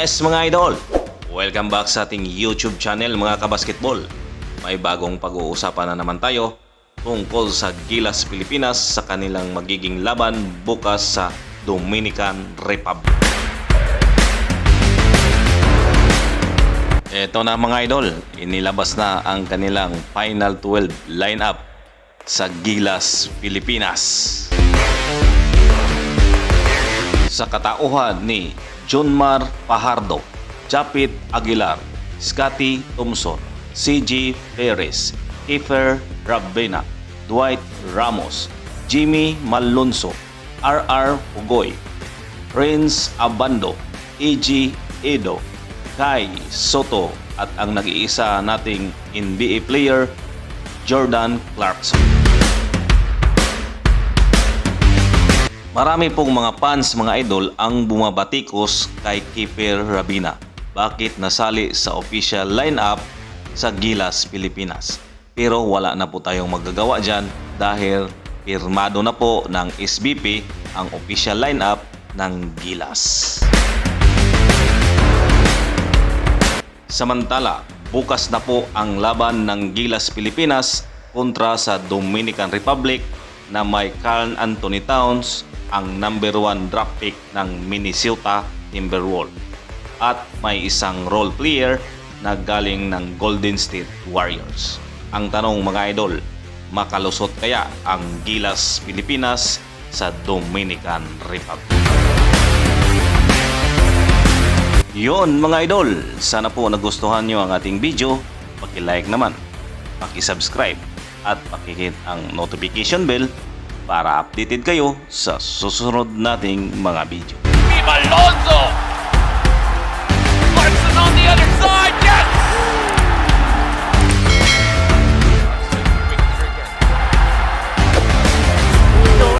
Yes mga idol, welcome back sa ating YouTube channel mga kabasketball. May bagong pag-uusapan na naman tayo tungkol sa Gilas Pilipinas sa kanilang magiging laban bukas sa Dominican Republic. Ito na mga idol, inilabas na ang kanilang Final 12 lineup sa Gilas Pilipinas. Sa katauhan ni Junmar Fajardo, Japit Aguilar, Scotty Thompson, CG Perez, Kiefer Rabena, Dwight Ramos, Jimmy Malonzo, RR Pugoy, Prince Abando, EG Edo, Kai Soto at ang nag-iisa nating NBA player, Jordan Clarkson. Marami pong mga fans mga idol ang bumabatikos kay Kiefer Rabena. Bakit nasali sa official lineup sa Gilas Pilipinas? Pero wala na po tayong magagawa dyan dahil pirmado na po ng SBP ang official lineup ng Gilas. Samantala, bukas na po ang laban ng Gilas Pilipinas kontra sa Dominican Republic na may Karl Anthony Towns, ang number 1 draft pick ng Minnesota Timberwolves, at may isang role player na galing ng Golden State Warriors. Ang tanong mga idol, makalusot kaya ang Gilas Pilipinas sa Dominican Republic? Yon mga idol, sana po nagustuhan nyo ang ating video. Paki-like naman, paki-subscribe at paki-hit ang notification bell para updated kayo sa susunod nating mga video. ¡Viva Alonso!